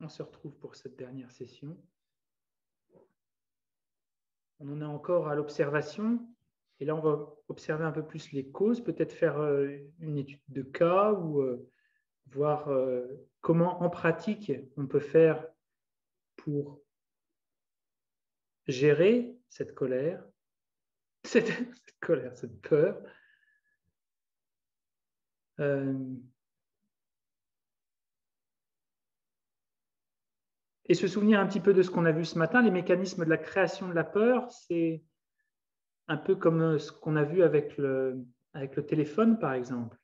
on se retrouve pour cette dernière session. On en est encore à l'observation. Et là, on va observer un peu plus les causes, peut-être faire une étude de cas ou voir comment, en pratique, on peut faire pour gérer cette colère, cette peur. Et se souvenir un petit peu de ce qu'on a vu ce matin, les mécanismes de la création de la peur, c'est un peu comme ce qu'on a vu avec le téléphone, par exemple.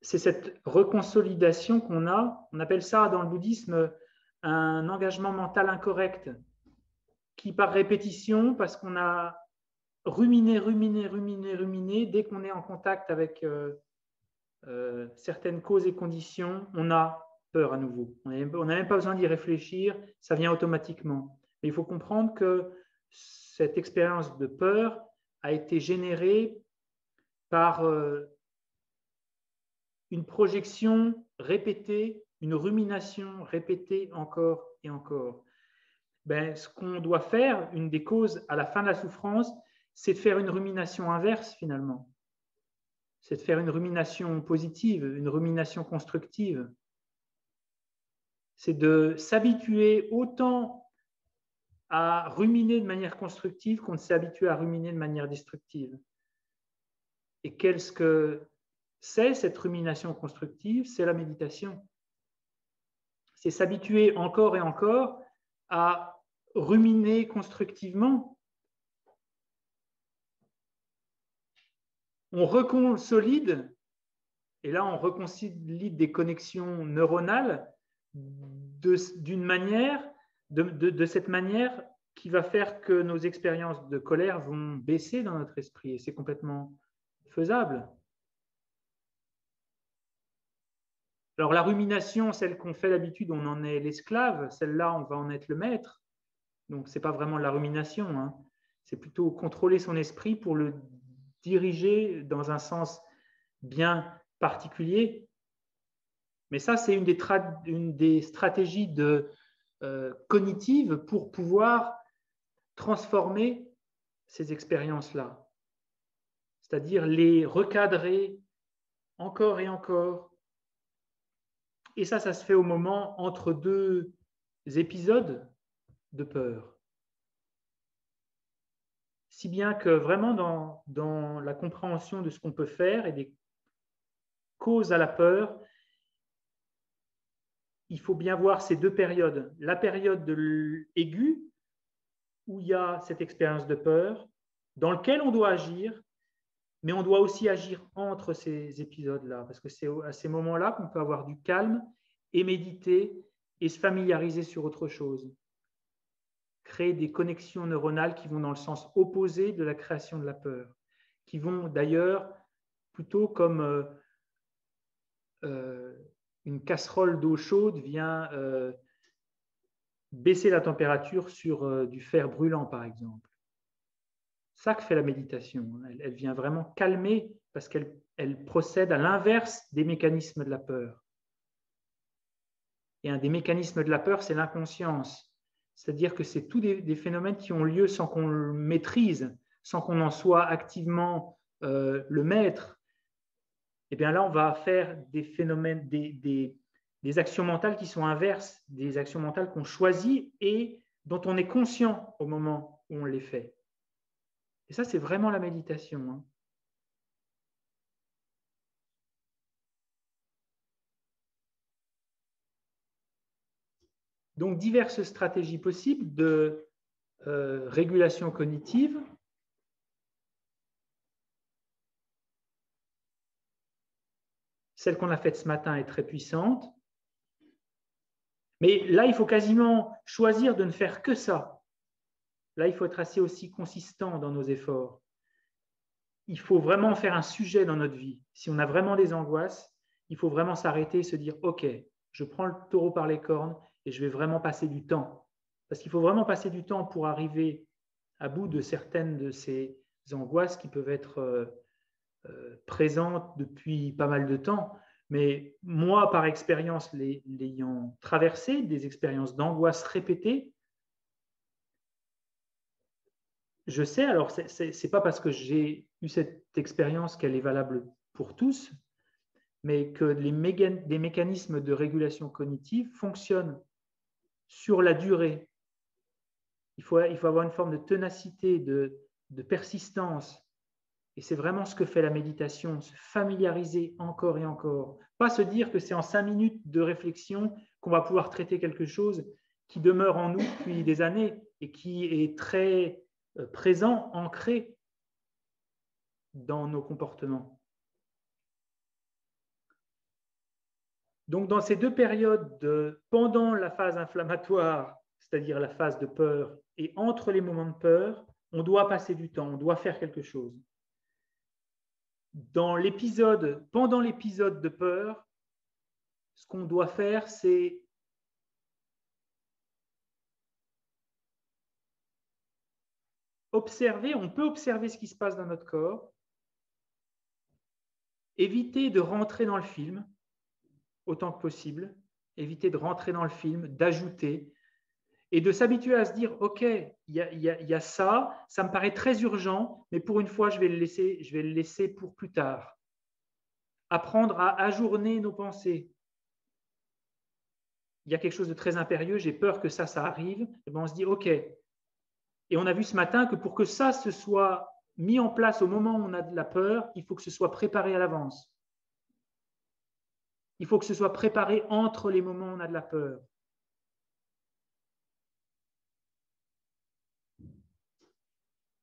C'est cette reconsolidation qu'on a, on appelle ça dans le bouddhisme un engagement mental incorrect, qui par répétition, parce qu'on a ruminé, dès qu'on est en contact avec certaines causes et conditions, on a peur à nouveau. On n'a même pas besoin d'y réfléchir, ça vient automatiquement. Mais il faut comprendre que cette expérience de peur a été générée par une projection répétée, une rumination répétée encore et encore. Ce qu'on doit faire, une des causes à la fin de la souffrance, c'est de faire une rumination inverse finalement. C'est de faire une rumination positive, une rumination constructive. C'est de s'habituer autant à ruminer de manière constructive qu'on ne s'est habitué à ruminer de manière destructive. Et qu'est-ce que c'est cette rumination constructive? C'est la méditation. C'est s'habituer encore et encore à ruminer constructivement. On reconsolide, et là on reconsolide des connexions neuronales d'une manière, de cette manière qui va faire que nos expériences de colère vont baisser dans notre esprit, et c'est complètement faisable. Alors la rumination, celle qu'on fait d'habitude, on en est l'esclave, celle-là, on va en être le maître. Donc, ce n'est pas vraiment de la rumination, hein. C'est plutôt contrôler son esprit pour le diriger dans un sens bien particulier. Mais ça, c'est une des stratégies cognitives pour pouvoir transformer ces expériences-là. C'est-à-dire les recadrer encore et encore. Et ça se fait au moment entre deux épisodes de peur. Si bien que vraiment dans la compréhension de ce qu'on peut faire et des causes à la peur, il faut bien voir ces deux périodes. La période aiguë, où il y a cette expérience de peur, dans laquelle on doit agir, mais on doit aussi agir entre ces épisodes-là, parce que c'est à ces moments-là qu'on peut avoir du calme et méditer et se familiariser sur autre chose. Créer des connexions neuronales qui vont dans le sens opposé de la création de la peur, qui vont d'ailleurs plutôt comme une casserole d'eau chaude vient baisser la température sur du fer brûlant, par exemple. Ça que fait la méditation. Elle vient vraiment calmer parce qu'elle procède à l'inverse des mécanismes de la peur. Et un des mécanismes de la peur, c'est l'inconscience. C'est-à-dire que c'est tous des phénomènes qui ont lieu sans qu'on le maîtrise, sans qu'on en soit activement le maître. Et bien là, on va faire des phénomènes, des actions mentales qui sont inverses, des actions mentales qu'on choisit et dont on est conscient au moment où on les fait. Et ça, c'est vraiment la méditation, hein. Donc, diverses stratégies possibles de régulation cognitive. Celle qu'on a faite ce matin est très puissante. Mais là, il faut quasiment choisir de ne faire que ça. Là, il faut être assez aussi consistant dans nos efforts. Il faut vraiment faire un sujet dans notre vie. Si on a vraiment des angoisses, il faut vraiment s'arrêter et se dire « Ok, je prends le taureau par les cornes et je vais vraiment passer du temps. » Parce qu'il faut vraiment passer du temps pour arriver à bout de certaines de ces angoisses qui peuvent être présente depuis pas mal de temps. Mais moi, par expérience, l'ayant traversé, des expériences d'angoisse répétées, je sais, alors ce n'est pas parce que j'ai eu cette expérience qu'elle est valable pour tous, mais que des mécanismes de régulation cognitive fonctionnent sur la durée. Il faut avoir une forme de ténacité, de persistance. Et c'est vraiment ce que fait la méditation, se familiariser encore et encore. Pas se dire que c'est en 5 minutes de réflexion qu'on va pouvoir traiter quelque chose qui demeure en nous depuis des années et qui est très présent, ancré dans nos comportements. Donc, dans ces deux périodes, pendant la phase inflammatoire, c'est-à-dire la phase de peur, et entre les moments de peur, on doit passer du temps, on doit faire quelque chose. Pendant l'épisode de peur, ce qu'on doit faire, c'est observer, on peut observer ce qui se passe dans notre corps, éviter de rentrer dans le film autant que possible, éviter de rentrer dans le film, d'ajouter, et de s'habituer à se dire, OK, il y a ça, ça me paraît très urgent, mais pour une fois, je vais le laisser pour plus tard. Apprendre à ajourner nos pensées. Il y a quelque chose de très impérieux, j'ai peur que ça arrive, et bien on se dit, OK. Et on a vu ce matin que pour que ça se soit mis en place au moment où on a de la peur, il faut que ce soit préparé à l'avance. Il faut que ce soit préparé entre les moments où on a de la peur.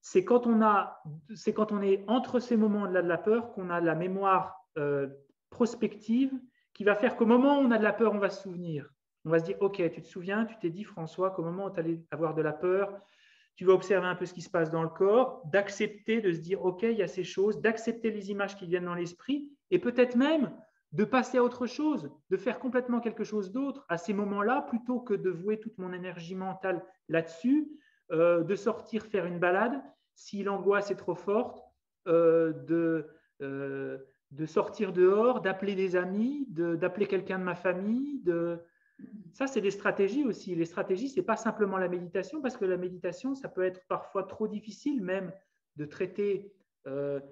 C'est quand on est entre ces moments-là de la peur qu'on a la mémoire prospective qui va faire qu'au moment où on a de la peur, on va se souvenir. On va se dire, OK, tu te souviens, tu t'es dit, François, qu'au moment où tu allais avoir de la peur, tu vas observer un peu ce qui se passe dans le corps, d'accepter, de se dire, OK, il y a ces choses, d'accepter les images qui viennent dans l'esprit, et peut-être même de passer à autre chose, de faire complètement quelque chose d'autre à ces moments-là, plutôt que de vouer toute mon énergie mentale là-dessus, de sortir faire une balade, si l'angoisse est trop forte, de sortir dehors, d'appeler des amis, d'appeler quelqu'un de ma famille. Ça, c'est des stratégies aussi. Les stratégies, ce n'est pas simplement la méditation, parce que la méditation, ça peut être parfois trop difficile même de traiter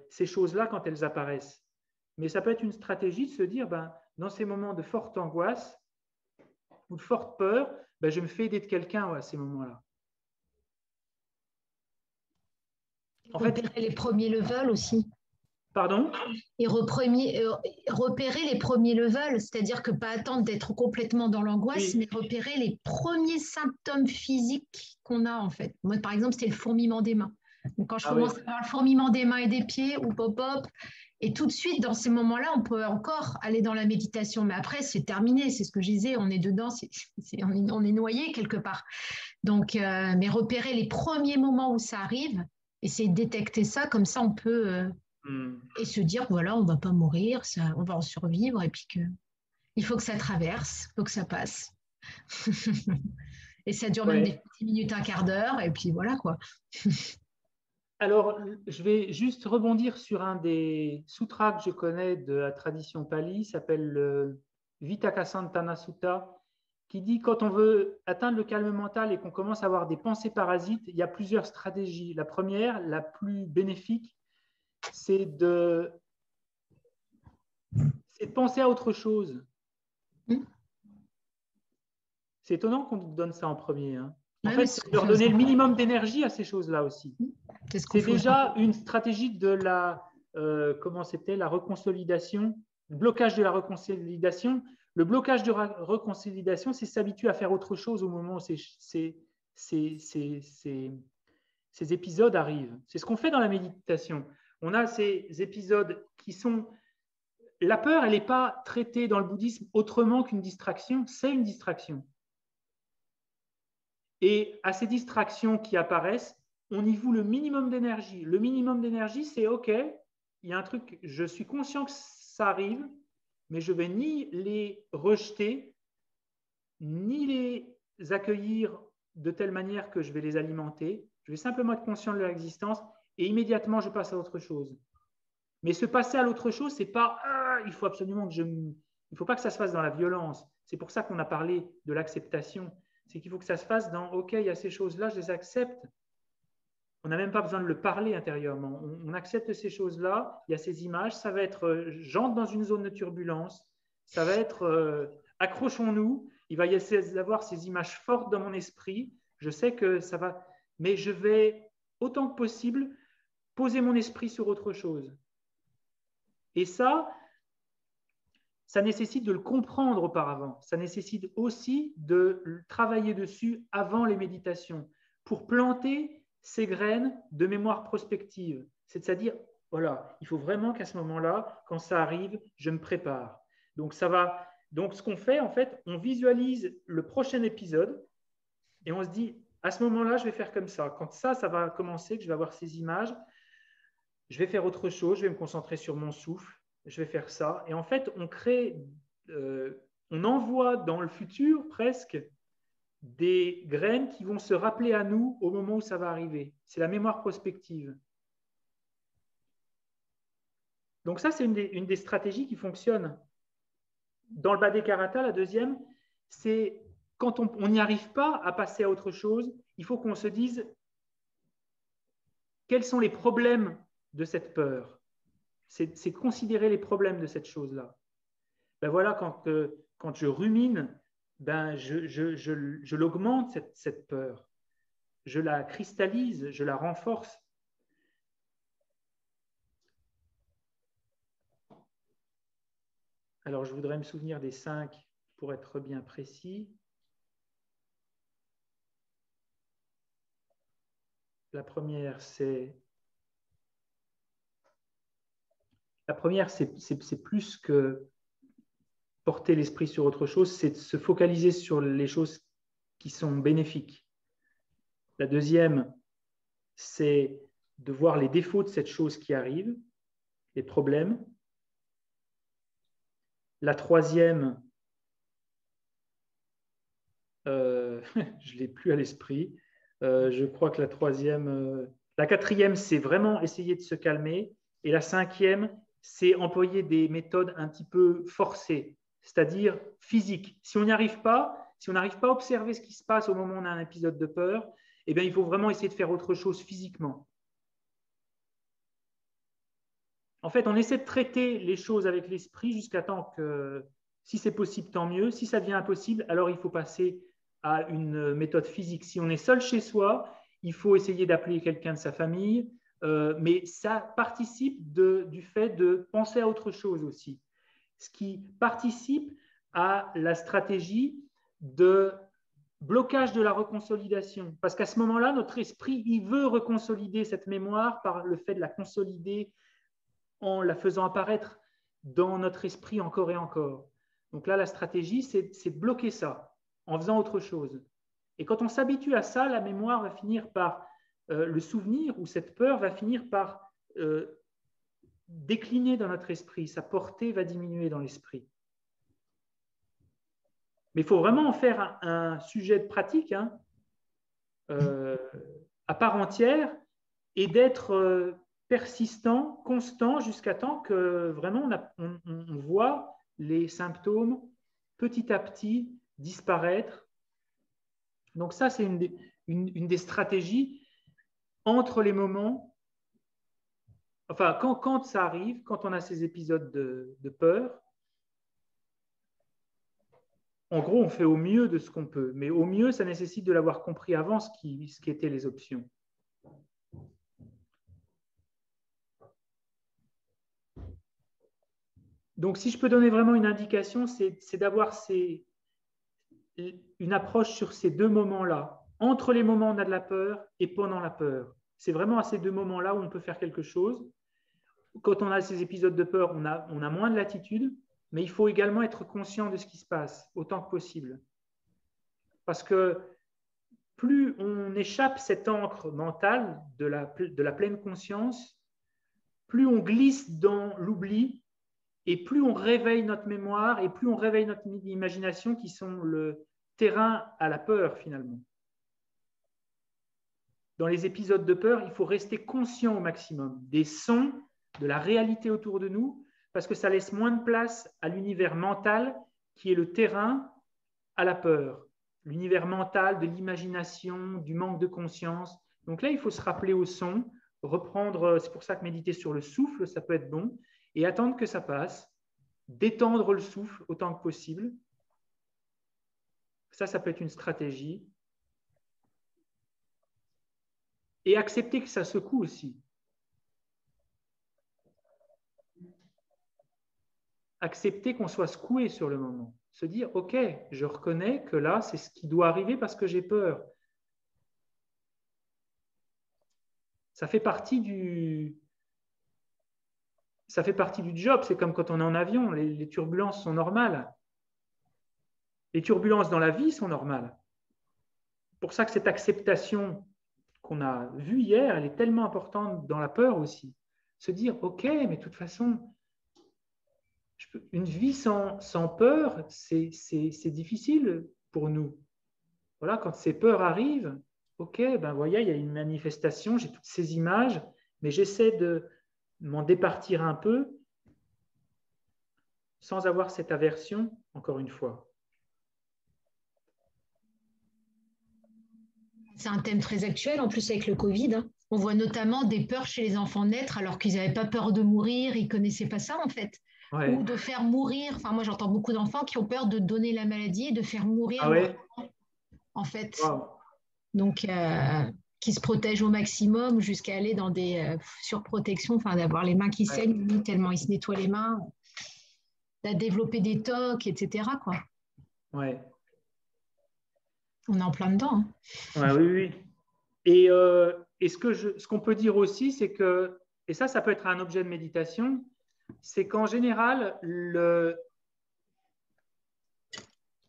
ces choses-là quand elles apparaissent. Mais ça peut être une stratégie de se dire, dans ces moments de forte angoisse ou de forte peur, je me fais aider de quelqu'un à ces moments-là. Repérer les premiers levels aussi. Pardon ? Et repérer les premiers levels, c'est-à-dire que pas attendre d'être complètement dans l'angoisse, mais repérer les premiers symptômes physiques qu'on a en fait. Moi, par exemple, c'était le fourmillement des mains. Donc, quand je commence à avoir le fourmillement des mains et des pieds, ou pop-up, et tout de suite, dans ces moments-là, on peut encore aller dans la méditation. Mais après, c'est terminé, c'est ce que je disais, on est dedans, on est noyé quelque part. Donc, mais repérer les premiers moments où ça arrive, essayer de détecter ça, comme ça, on peut... Et se dire, voilà, on ne va pas mourir, on va en survivre, et puis il faut que ça traverse, il faut que ça passe. Et ça dure même des petites minutes, un quart d'heure, et puis voilà quoi. Alors, je vais juste rebondir sur un des sutras que je connais de la tradition pali, s'appelle le Vitakasantana Sutta, qui dit quand on veut atteindre le calme mental et qu'on commence à avoir des pensées parasites, il y a plusieurs stratégies. La première, la plus bénéfique, c'est de penser à autre chose. C'est étonnant qu'on nous donne ça en premier. En fait, c'est leur donner le minimum d'énergie à ces choses-là aussi. C'est déjà une stratégie de la reconsolidation, le blocage de la reconsolidation. Le blocage de la reconsolidation, c'est s'habituer à faire autre chose au moment où ces épisodes arrivent. C'est ce qu'on fait dans la méditation. On a ces épisodes qui sont... La peur, elle n'est pas traitée dans le bouddhisme autrement qu'une distraction, c'est une distraction. Et à ces distractions qui apparaissent, on y voue le minimum d'énergie. Le minimum d'énergie, c'est OK, il y a un truc, je suis conscient que ça arrive, mais je ne vais ni les rejeter, ni les accueillir de telle manière que je vais les alimenter. Je vais simplement être conscient de leur existence et immédiatement, je passe à autre chose. Mais se passer à l'autre chose, c'est pas il faut absolument que il faut pas que ça se fasse dans la violence. C'est pour ça qu'on a parlé de l'acceptation. C'est qu'il faut que ça se fasse dans OK, il y a ces choses-là, je les accepte. On n'a même pas besoin de le parler intérieurement. On accepte ces choses-là, il y a ces images, ça va être j'entre dans une zone de turbulence, ça va être accrochons-nous, il va y avoir ces images fortes dans mon esprit, je sais que ça va, mais je vais autant que possible poser mon esprit sur autre chose. Et ça nécessite de le comprendre auparavant, ça nécessite aussi de travailler dessus avant les méditations pour planter ces graines de mémoire prospective. C'est-à-dire, voilà, il faut vraiment qu'à ce moment-là, quand ça arrive, je me prépare. Donc, ce qu'on fait, en fait, on visualise le prochain épisode et on se dit, à ce moment-là, je vais faire comme ça. Quand ça va commencer, que je vais avoir ces images, je vais faire autre chose, je vais me concentrer sur mon souffle, je vais faire ça. Et en fait, on envoie dans le futur presque des graines qui vont se rappeler à nous au moment où ça va arriver. C'est la mémoire prospective. Donc ça, c'est une des stratégies qui fonctionne. Dans le Badhekarata, la deuxième, c'est quand on n'y arrive pas à passer à autre chose, il faut qu'on se dise quels sont les problèmes de cette peur. C'est considérer les problèmes de cette chose-là. Ben voilà, quand je rumine, ben je l'augmente, cette peur. Je la cristallise, je la renforce. Alors, je voudrais me souvenir des 5 pour être bien précis. La première, c'est plus que porter l'esprit sur autre chose, c'est de se focaliser sur les choses qui sont bénéfiques. La deuxième, c'est de voir les défauts de cette chose qui arrive, les problèmes. La troisième, je ne l'ai plus à l'esprit. Je crois que la quatrième, c'est vraiment essayer de se calmer. Et la cinquième, c'est employer des méthodes un petit peu forcées, c'est-à-dire physiques. Si on n'arrive pas à observer ce qui se passe au moment où on a un épisode de peur, eh bien, il faut vraiment essayer de faire autre chose physiquement. En fait, on essaie de traiter les choses avec l'esprit jusqu'à temps que, si c'est possible, tant mieux. Si ça devient impossible, alors il faut passer à une méthode physique. Si on est seul chez soi, il faut essayer d'appeler quelqu'un de sa famille, mais ça participe du fait de penser à autre chose aussi, ce qui participe à la stratégie de blocage de la reconsolidation. Parce qu'à ce moment-là, notre esprit, il veut reconsolider cette mémoire par le fait de la consolider en la faisant apparaître dans notre esprit encore et encore. Donc là, la stratégie, c'est de bloquer ça en faisant autre chose. Et quand on s'habitue à ça, la mémoire va finir par, le souvenir ou cette peur va finir par décliner dans notre esprit. Sa portée va diminuer dans l'esprit. Mais il faut vraiment en faire un sujet de pratique à part entière et d'être persistant, constant, jusqu'à temps que vraiment on voit les symptômes petit à petit disparaître. Donc ça, c'est une des stratégies entre les moments, enfin quand ça arrive, quand on a ces épisodes de peur, en gros, on fait au mieux de ce qu'on peut, mais au mieux, ça nécessite de l'avoir compris avant ce qui étaient les options. Donc, si je peux donner vraiment une indication, c'est d'avoir une approche sur ces deux moments-là, entre les moments où on a de la peur et pendant la peur. C'est vraiment à ces deux moments-là où on peut faire quelque chose. Quand on a ces épisodes de peur, on a moins de latitude, mais il faut également être conscient de ce qui se passe autant que possible. Parce que plus on échappe cette encre mentale de la pleine conscience, plus on glisse dans l'oubli et plus on réveille notre mémoire et plus on réveille notre imagination qui sont le terrain à la peur finalement. Dans les épisodes de peur, il faut rester conscient au maximum des sons de la réalité autour de nous, parce que ça laisse moins de place à l'univers mental qui est le terrain à la peur. L'univers mental de l'imagination, du manque de conscience. Donc là, il faut se rappeler au son, reprendre, c'est pour ça que méditer sur le souffle, ça peut être bon, et attendre que ça passe, détendre le souffle autant que possible. Ça peut être une stratégie. Et accepter que ça secoue aussi. Accepter qu'on soit secoué sur le moment. Se dire, OK, je reconnais que là, c'est ce qui doit arriver parce que j'ai peur. Ça fait partie du job. C'est comme quand on est en avion. Les turbulences sont normales. Les turbulences dans la vie sont normales. C'est pour ça que cette acceptation qu'on a vue hier, elle est tellement importante dans la peur aussi. Se dire, OK, mais de toute façon, une vie sans peur, c'est difficile pour nous. Voilà, quand ces peurs arrivent, OK, ben voyez, il y a une manifestation, j'ai toutes ces images, mais j'essaie de m'en départir un peu sans avoir cette aversion, encore une fois. C'est un thème très actuel, en plus avec le Covid, hein. On voit notamment des peurs chez les enfants naître alors qu'ils n'avaient pas peur de mourir, ils ne connaissaient pas ça en fait. Ouais. Ou de faire mourir. Enfin, moi j'entends beaucoup d'enfants qui ont peur de donner la maladie et de faire mourir ouais. en fait. Wow. Donc, qui se protègent au maximum jusqu'à aller dans des surprotections, enfin d'avoir les mains qui saignent tellement ils se nettoient les mains, à développer des tocs, etc. Quoi. Ouais. On est en plein dedans. Hein. Ouais, oui. Et ce qu'on peut dire aussi, c'est que, et ça peut être un objet de méditation, c'est qu'en général,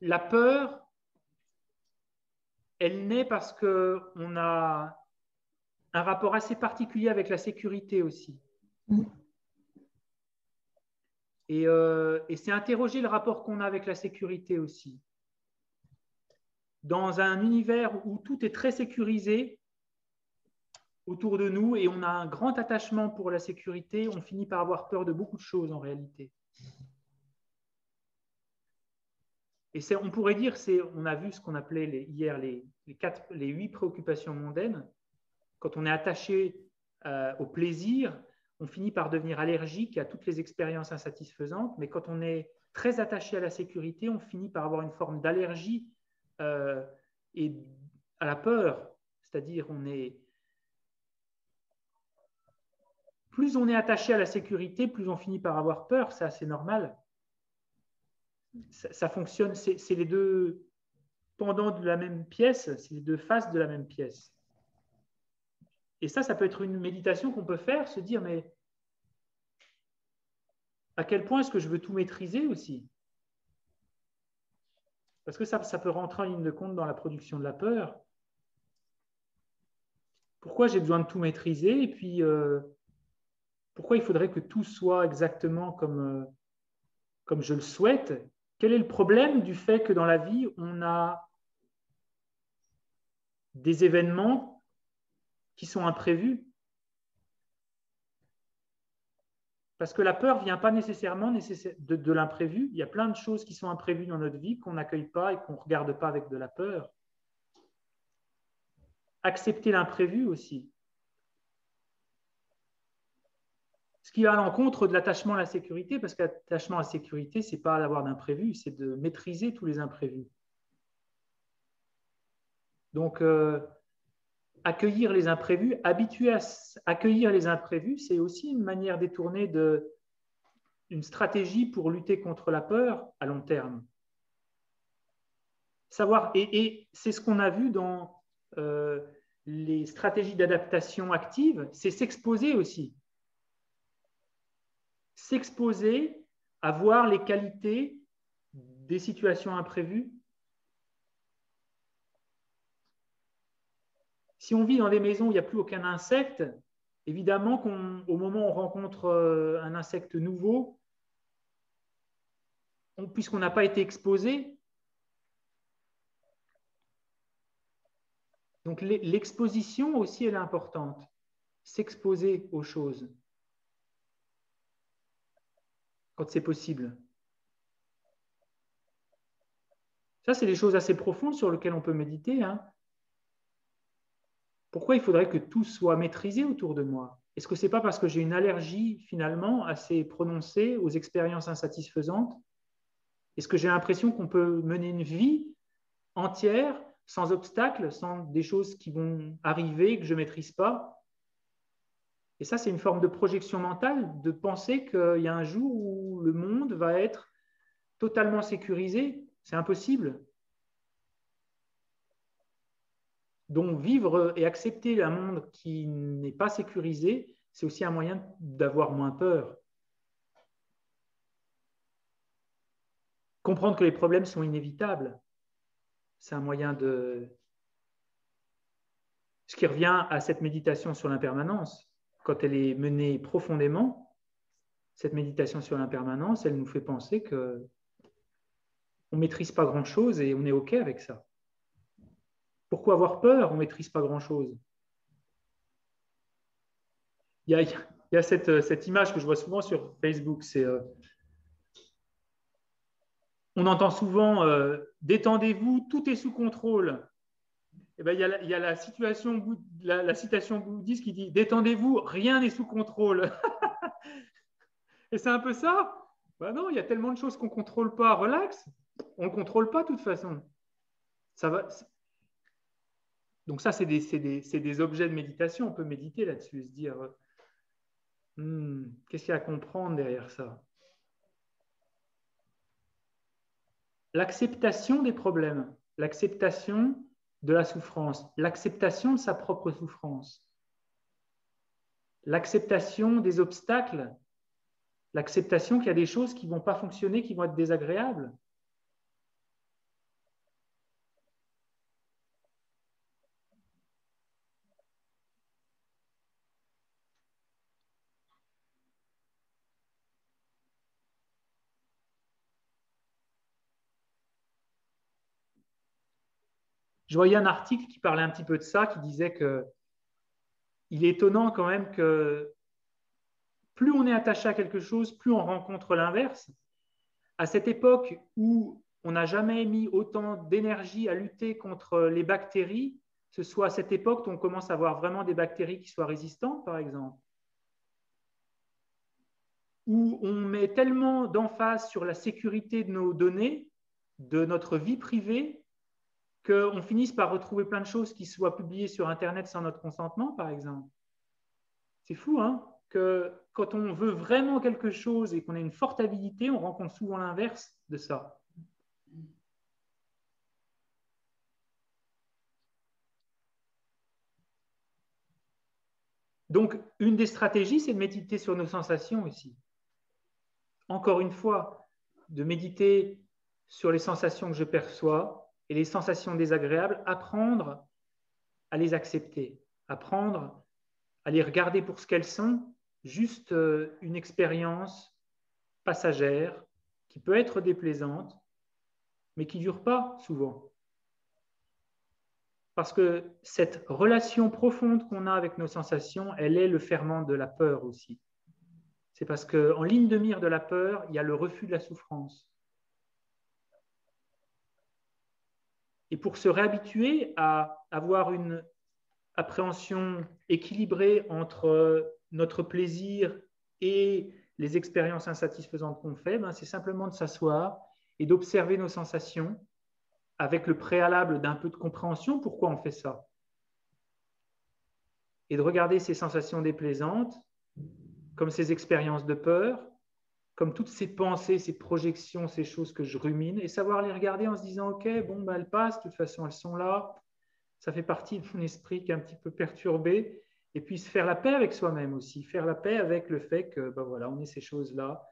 la peur, elle naît parce qu'on a un rapport assez particulier avec la sécurité aussi. Et c'est interroger le rapport qu'on a avec la sécurité aussi. Dans un univers où tout est très sécurisé autour de nous et on a un grand attachement pour la sécurité, on finit par avoir peur de beaucoup de choses en réalité. Et on pourrait dire, on a vu ce qu'on appelait hier les 8 préoccupations mondaines. Quand on est attaché au plaisir, on finit par devenir allergique à toutes les expériences insatisfaisantes. Mais quand on est très attaché à la sécurité, on finit par avoir une forme d'allergie et à la peur. C'est-à-dire, plus on est attaché à la sécurité, plus on finit par avoir peur. Ça, c'est normal. Ça fonctionne, c'est les deux pendants de la même pièce, c'est les deux faces de la même pièce. Et ça peut être une méditation qu'on peut faire, se dire, mais à quel point est-ce que je veux tout maîtriser aussi? Parce que ça peut rentrer en ligne de compte dans la production de la peur. Pourquoi j'ai besoin de tout maîtriser? Et puis, pourquoi il faudrait que tout soit exactement comme je le souhaite? Quel est le problème du fait que dans la vie, on a des événements qui sont imprévus? Parce que la peur ne vient pas nécessairement de l'imprévu. Il y a plein de choses qui sont imprévues dans notre vie qu'on n'accueille pas et qu'on ne regarde pas avec de la peur. Accepter l'imprévu aussi. Ce qui va à l'encontre de l'attachement à la sécurité, parce que l'attachement à la sécurité, ce n'est pas d'avoir d'imprévu, c'est de maîtriser tous les imprévus. Donc, accueillir les imprévus, habituer à accueillir les imprévus, c'est aussi une manière détournée une stratégie pour lutter contre la peur à long terme. Savoir, et c'est ce qu'on a vu dans les stratégies d'adaptation active, c'est s'exposer aussi. S'exposer à voir les qualités des situations imprévues. Si on vit dans des maisons où il n'y a plus aucun insecte, évidemment qu'au moment où on rencontre un insecte nouveau, puisqu'on n'a pas été exposé, donc l'exposition aussi elle est importante, s'exposer aux choses. quand c'est possible. Ça, c'est des choses assez profondes sur lesquelles on peut méditer. Hein. Pourquoi il faudrait que tout soit maîtrisé autour de moi? Est-ce que ce n'est pas parce que j'ai une allergie finalement assez prononcée aux expériences insatisfaisantes? Est-ce que j'ai l'impression qu'on peut mener une vie entière sans obstacles, sans des choses qui vont arriver que je ne maîtrise pas? Et ça, c'est une forme de projection mentale, de penser qu'il y a un jour où le monde va être totalement sécurisé. C'est impossible. Donc, vivre et accepter un monde qui n'est pas sécurisé, c'est aussi un moyen d'avoir moins peur. Comprendre que les problèmes sont inévitables, c'est un moyen de... Ce qui revient à cette méditation sur l'impermanence. Quand elle est menée profondément, cette méditation sur l'impermanence, elle nous fait penser qu'on ne maîtrise pas grand-chose et on est OK avec ça. Pourquoi avoir peur? On ne maîtrise pas grand-chose. Il y a cette image que je vois souvent sur Facebook, c'est... on entend souvent détendez-vous, tout est sous contrôle. Et ben, il y a la citation bouddhiste qui dit détendez-vous, rien n'est sous contrôle. Et c'est un peu ça. Ben non, il y a tellement de choses qu'on ne contrôle pas. Relax, on ne le contrôle pas de toute façon. Ça va. Donc ça, c'est des objets de méditation. On peut méditer là-dessus, se dire qu'est-ce qu'il y a à comprendre derrière ça? L'acceptation des problèmes, l'acceptation de la souffrance, l'acceptation de sa propre souffrance, l'acceptation des obstacles, l'acceptation qu'il y a des choses qui ne vont pas fonctionner, qui vont être désagréables. Je voyais un article qui parlait un petit peu de ça, qui disait que il est étonnant quand même que plus on est attaché à quelque chose, plus on rencontre l'inverse. À cette époque où on n'a jamais mis autant d'énergie à lutter contre les bactéries, ce soit à cette époque où on commence à avoir vraiment des bactéries qui soient résistantes, par exemple, où on met tellement d'emphase sur la sécurité de nos données, de notre vie privée, qu'on finisse par retrouver plein de choses qui soient publiées sur Internet sans notre consentement, par exemple. C'est fou, hein, que quand on veut vraiment quelque chose et qu'on a une forte habilité, on rencontre souvent l'inverse de ça. Donc, une des stratégies, c'est de méditer sur nos sensations aussi. Encore une fois, de méditer sur les sensations que je perçois et les sensations désagréables, apprendre à les accepter, apprendre à les regarder pour ce qu'elles sont, juste une expérience passagère qui peut être déplaisante, mais qui ne dure pas souvent. Parce que cette relation profonde qu'on a avec nos sensations, elle est le ferment de la peur aussi. C'est parce qu'en ligne de mire de la peur, il y a le refus de la souffrance. Et pour se réhabituer à avoir une appréhension équilibrée entre notre plaisir et les expériences insatisfaisantes qu'on fait, c'est simplement de s'asseoir et d'observer nos sensations avec le préalable d'un peu de compréhension pourquoi on fait ça. Et de regarder ces sensations déplaisantes comme ces expériences de peur, comme toutes ces pensées, ces projections, ces choses que je rumine, et savoir les regarder en se disant « Ok, bon, elles passent, de toute façon, elles sont là, ça fait partie de mon esprit qui est un petit peu perturbé. » Et puis se faire la paix avec soi-même aussi, faire la paix avec le fait que, voilà, on est ces choses-là,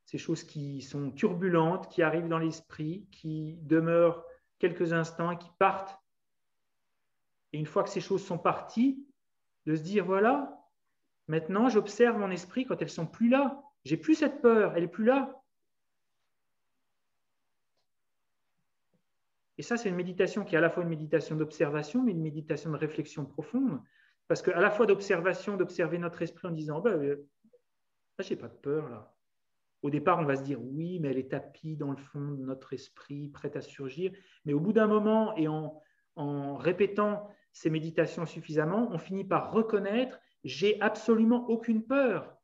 ces choses qui sont turbulentes, qui arrivent dans l'esprit, qui demeurent quelques instants et qui partent. Et une fois que ces choses sont parties, de se dire, voilà, maintenant j'observe mon esprit quand elles ne sont plus là. J'ai plus cette peur, elle n'est plus là. Et ça, c'est une méditation qui est à la fois une méditation d'observation, mais une méditation de réflexion profonde. Parce qu'à la fois d'observation, d'observer notre esprit en disant, là, je n'ai pas de peur, là. Au départ, on va se dire oui, mais elle est tapie dans le fond de notre esprit, prête à surgir. Mais au bout d'un moment, et en répétant ces méditations suffisamment, on finit par reconnaître j'ai absolument aucune peur.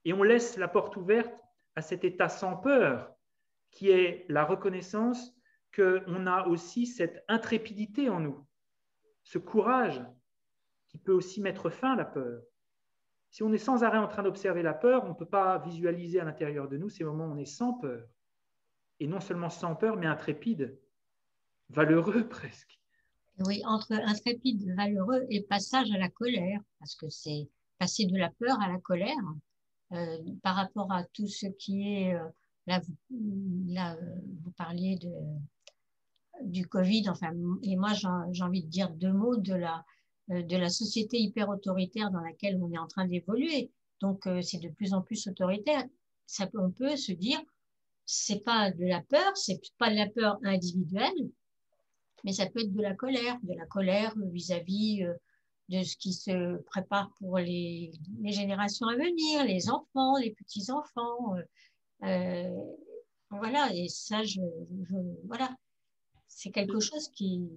Et on laisse la porte ouverte à cet état sans peur, qui est la reconnaissance qu'on a aussi cette intrépidité en nous, ce courage qui peut aussi mettre fin à la peur. Si on est sans arrêt en train d'observer la peur, on ne peut pas visualiser à l'intérieur de nous ces moments où on est sans peur. Et non seulement sans peur, mais intrépide, valeureux presque. Oui, entre intrépide, valeureux et passage à la colère, parce que c'est passer de la peur à la colère par rapport à tout ce qui est, là, vous parliez du Covid, enfin, et moi j'ai envie de dire deux mots de la société hyper autoritaire dans laquelle on est en train d'évoluer. Donc c'est de plus en plus autoritaire. On peut se dire, c'est pas de la peur, c'est pas de la peur individuelle, mais ça peut être de la colère vis-à-vis de ce qui se prépare pour les générations à venir, les enfants, les petits-enfants. Voilà, et ça, voilà, c'est quelque chose qui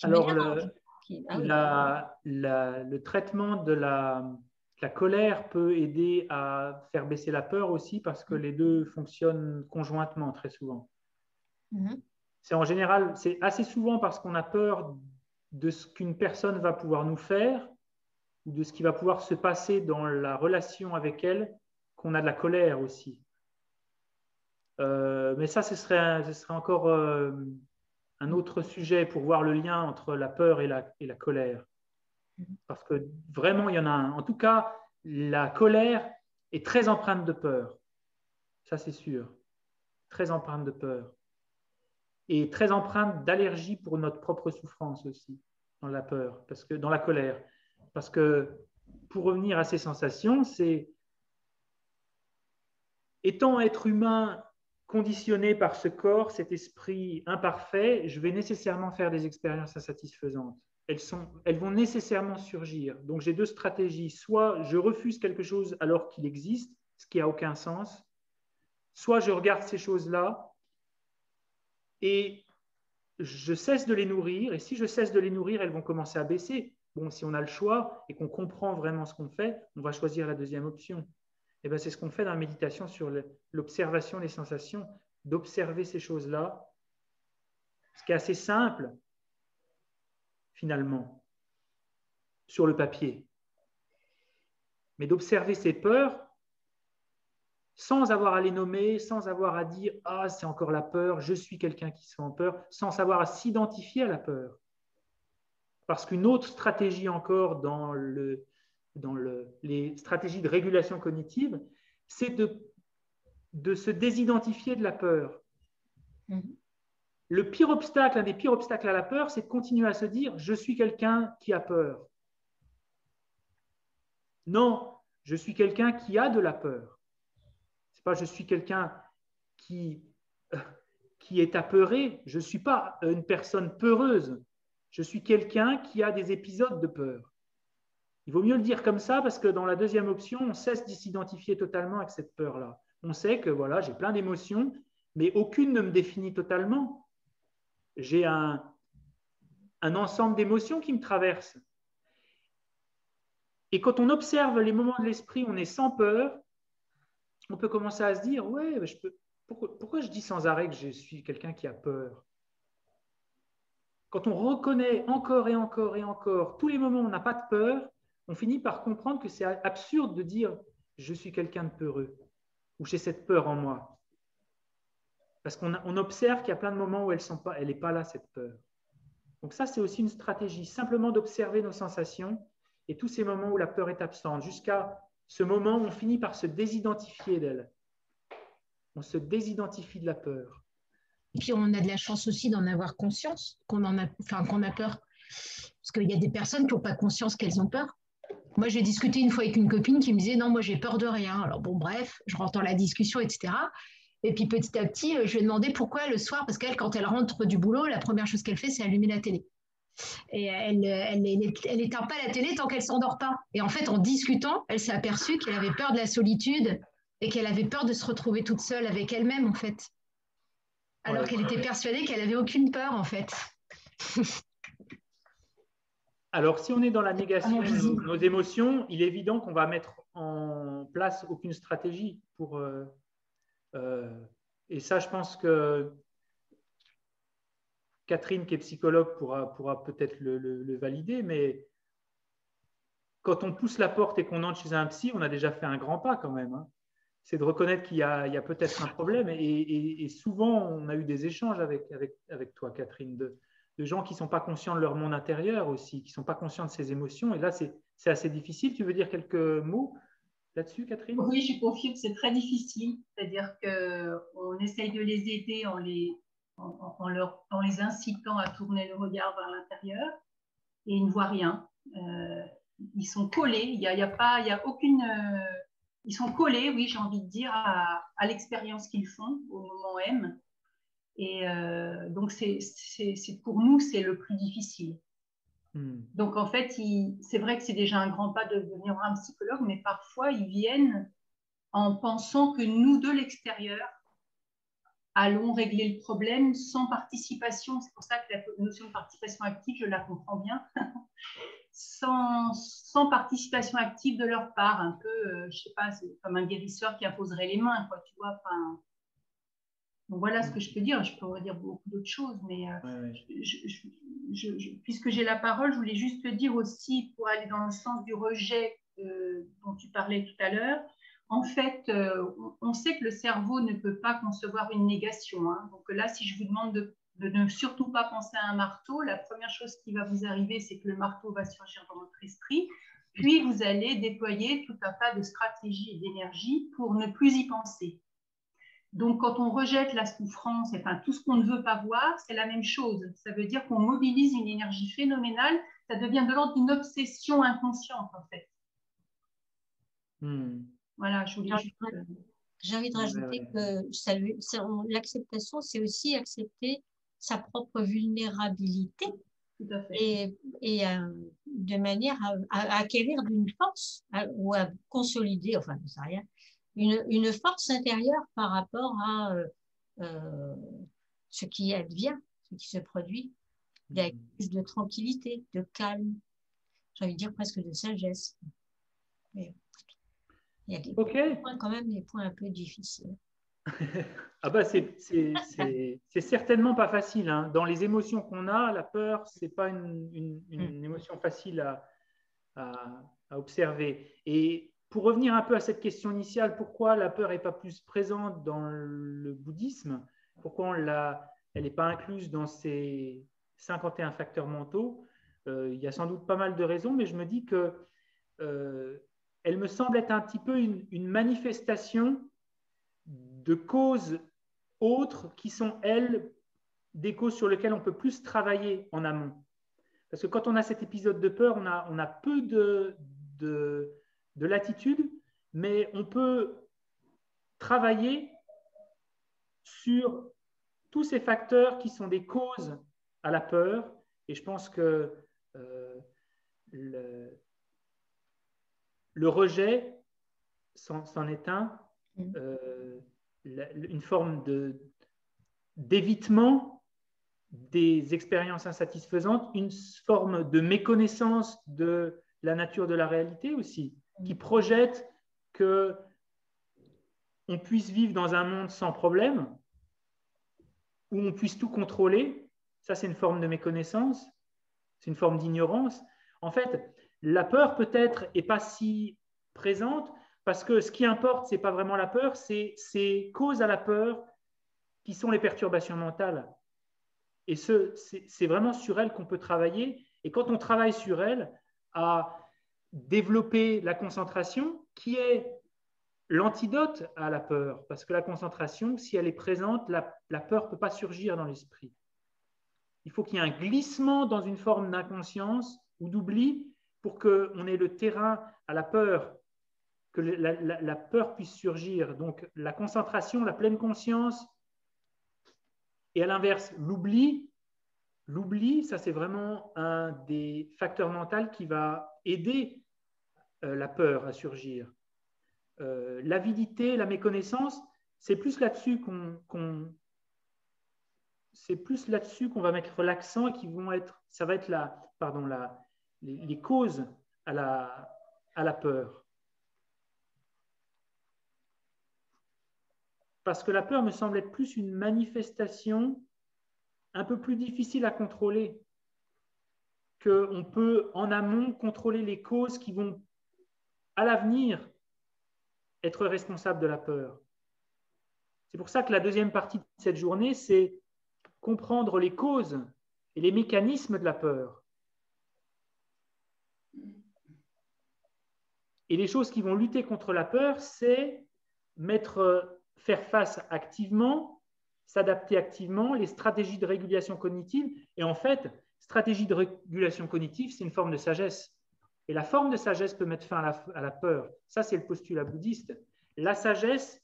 Alors, m'énerve. le traitement de la colère peut aider à faire baisser la peur aussi parce que les deux fonctionnent conjointement très souvent. C'est en général, c'est assez souvent parce qu'on a peur de ce qu'une personne va pouvoir nous faire ou de ce qui va pouvoir se passer dans la relation avec elle qu'on a de la colère aussi. Mais ça, ce serait encore un autre sujet pour voir le lien entre la peur et la colère. Parce que vraiment, il y en a un. En tout cas, la colère est très empreinte de peur. Ça, c'est sûr. Très empreinte de peur. Et très empreinte d'allergie pour notre propre souffrance aussi, dans la peur, dans la colère. Parce que, pour revenir à ces sensations, c'est étant être humain conditionné par ce corps, cet esprit imparfait, je vais nécessairement faire des expériences insatisfaisantes. Elles vont nécessairement surgir. Donc j'ai deux stratégies. Soit je refuse quelque chose alors qu'il existe, ce qui n'a aucun sens, soit je regarde ces choses-là et je cesse de les nourrir. Et si je cesse de les nourrir, elles vont commencer à baisser. Bon, si on a le choix et qu'on comprend vraiment ce qu'on fait, on va choisir la deuxième option. Et bien, c'est ce qu'on fait dans la méditation sur l'observation des sensations, d'observer ces choses-là, ce qui est assez simple, finalement, sur le papier. Mais d'observer ces peurs sans avoir à les nommer, sans avoir à dire « Ah, c'est encore la peur, je suis quelqu'un qui se sent en peur », sans savoir à s'identifier à la peur. Parce qu'une autre stratégie encore dans les stratégies de régulation cognitive, c'est de se désidentifier de la peur. Le pire obstacle, un des pires obstacles à la peur, c'est de continuer à se dire « je suis quelqu'un qui a peur ». Non, je suis quelqu'un qui a de la peur. C'est pas je suis quelqu'un qui est apeuré, je ne suis pas une personne peureuse, je suis quelqu'un qui a des épisodes de peur. Il vaut mieux le dire comme ça parce que dans la deuxième option, on cesse de s'identifier totalement avec cette peur-là. On sait que voilà, j'ai plein d'émotions, mais aucune ne me définit totalement. J'ai un ensemble d'émotions qui me traversent. Et quand on observe les moments de l'esprit, on est sans peur, on peut commencer à se dire, ouais, pourquoi je dis sans arrêt que je suis quelqu'un qui a peur? Quand on reconnaît encore et encore et encore tous les moments où on n'a pas de peur, on finit par comprendre que c'est absurde de dire je suis quelqu'un de peureux ou j'ai cette peur en moi. Parce qu'on observe qu'il y a plein de moments où elle n'est pas là, cette peur. Donc ça, c'est aussi une stratégie, simplement d'observer nos sensations et tous ces moments où la peur est absente, jusqu'à ce moment où on finit par se désidentifier d'elle. On se désidentifie de la peur. Et puis on a de la chance aussi d'en avoir conscience, qu'on a peur. Parce qu'il y a des personnes qui n'ont pas conscience qu'elles ont peur. Moi, j'ai discuté une fois avec une copine qui me disait « Non, moi, j'ai peur de rien. » Alors bon, bref, je rentre dans la discussion, etc. Et puis petit à petit, je lui ai demandé pourquoi le soir, parce qu'elle, quand elle rentre du boulot, la première chose qu'elle fait, c'est allumer la télé. Et elle n'éteint pas la télé tant qu'elle ne s'endort pas. Et en fait, en discutant, elle s'est aperçue qu'elle avait peur de la solitude et qu'elle avait peur de se retrouver toute seule avec elle-même, en fait. Alors Ouais. qu'elle était persuadée qu'elle n'avait aucune peur, en fait. Alors, si on est dans la négation de visible. nos émotions, il est évident qu'on va mettre en place aucune stratégie pour. Et ça, je pense que Catherine, qui est psychologue, pourra peut-être le valider, mais quand on pousse la porte et qu'on entre chez un psy, on a déjà fait un grand pas quand même, hein. C'est de reconnaître qu'il y a peut-être un problème. Et souvent, on a eu des échanges avec toi, Catherine, de gens qui ne sont pas conscients de leur monde intérieur aussi, qui ne sont pas conscients de ses émotions. Et là, c'est assez difficile. Tu veux dire quelques mots là-dessus, Catherine? Oui, je confirme, c'est très difficile. C'est-à-dire qu'on essaye de les aider en les incitant à tourner le regard vers l'intérieur et ils ne voient rien. Ils sont collés, il y a aucune. Ils sont collés, oui, j'ai envie de dire, à l'expérience qu'ils font au moment M. Et donc, pour nous, c'est le plus difficile. Donc, en fait, c'est vrai que c'est déjà un grand pas de venir voir un psychologue, mais parfois, ils viennent en pensant que nous, de l'extérieur, allons régler le problème sans participation. C'est pour ça que la notion de participation active, je la comprends bien. sans participation active de leur part, un peu, je sais pas, c'est comme un guérisseur qui imposerait les mains, quoi, tu vois. Enfin, donc voilà ce que je peux dire. Je pourrais dire beaucoup d'autres choses, mais puisque j'ai la parole, je voulais juste te dire aussi, pour aller dans le sens du rejet dont tu parlais tout à l'heure, en fait, on sait que le cerveau ne peut pas concevoir une négation, hein. Donc là, si je vous demande de ne surtout pas penser à un marteau, la première chose qui va vous arriver, c'est que le marteau va surgir dans votre esprit, puis vous allez déployer tout un tas de stratégies et d'énergie pour ne plus y penser. Donc, quand on rejette la souffrance, enfin tout ce qu'on ne veut pas voir, c'est la même chose. Ça veut dire qu'on mobilise une énergie phénoménale. Ça devient de l'ordre d'une obsession inconsciente, en fait. Voilà, je voulais juste... J'ai envie de rajouter que l'acceptation, c'est aussi accepter sa propre vulnérabilité. Tout à fait. Et de manière à acquérir d'une force ou à consolider, enfin, je ne sais rien, une force intérieure par rapport à ce qui advient, ce qui se produit, avec plus de tranquillité, de calme, j'ai envie de dire presque de sagesse. Mais il y a des points quand même, des points un peu difficiles. Ah bah c'est certainement pas facile, hein. Dans les émotions qu'on a, la peur, c'est pas une émotion facile à observer. Et pour revenir un peu à cette question initiale, pourquoi la peur n'est pas plus présente dans le bouddhisme? Pourquoi elle n'est pas incluse dans ces 51 facteurs mentaux? Il y a sans doute pas mal de raisons, mais je me dis que elle me semble être un petit peu une manifestation de causes autres qui sont, elles, des causes sur lesquelles on peut plus travailler en amont. Parce que quand on a cet épisode de peur, on a peu de latitude, mais on peut travailler sur tous ces facteurs qui sont des causes à la peur. Et je pense que le rejet c'en est un, une forme d'évitement des expériences insatisfaisantes, une forme de méconnaissance de la nature de la réalité aussi, qui projette que on puisse vivre dans un monde sans problème, où on puisse tout contrôler. Ça, c'est une forme de méconnaissance, c'est une forme d'ignorance. En fait, la peur peut-être n'est pas si présente parce que ce qui importe, ce n'est pas vraiment la peur, c'est ces causes à la peur qui sont les perturbations mentales. Et c'est vraiment sur elles qu'on peut travailler. Et quand on travaille sur elles, à développer la concentration, qui est l'antidote à la peur. Parce que la concentration, si elle est présente, la peur ne peut pas surgir dans l'esprit. Il faut qu'il y ait un glissement dans une forme d'inconscience ou d'oubli pour qu'on ait le terrain à la peur, que la peur puisse surgir. Donc la concentration, la pleine conscience, et à l'inverse, l'oubli, ça c'est vraiment un des facteurs mentaux qui va aider la peur à surgir. l'avidité, la méconnaissance, c'est plus là-dessus qu'on va mettre l'accent et ça va être les causes à la peur. Parce que la peur me semble être plus une manifestation un peu plus difficile à contrôler, qu'on peut en amont contrôler les causes qui vont à l'avenir être responsables de la peur. C'est pour ça que la deuxième partie de cette journée, c'est comprendre les causes et les mécanismes de la peur. Et les choses qui vont lutter contre la peur, c'est faire face activement, s'adapter activement, les stratégies de régulation cognitive. Et en fait, stratégie de régulation cognitive, c'est une forme de sagesse. Et la forme de sagesse peut mettre fin à la peur. Ça, c'est le postulat bouddhiste. La sagesse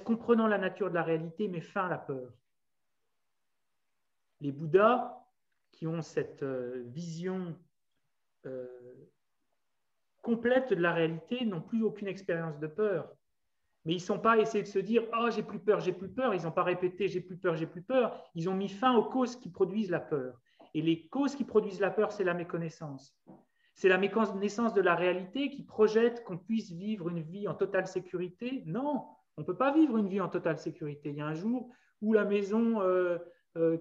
comprenant la nature de la réalité, met fin à la peur. Les Bouddhas qui ont cette vision complète de la réalité n'ont plus aucune expérience de peur. Mais ils ne sont pas essayés de se dire « Oh, j'ai plus peur, j'ai plus peur ». Ils n'ont pas répété « J'ai plus peur, j'ai plus peur ». Ils ont mis fin aux causes qui produisent la peur. Et les causes qui produisent la peur, c'est la méconnaissance. C'est la méconnaissance de la réalité qui projette qu'on puisse vivre une vie en totale sécurité. Non, on ne peut pas vivre une vie en totale sécurité. Il y a un jour où la maison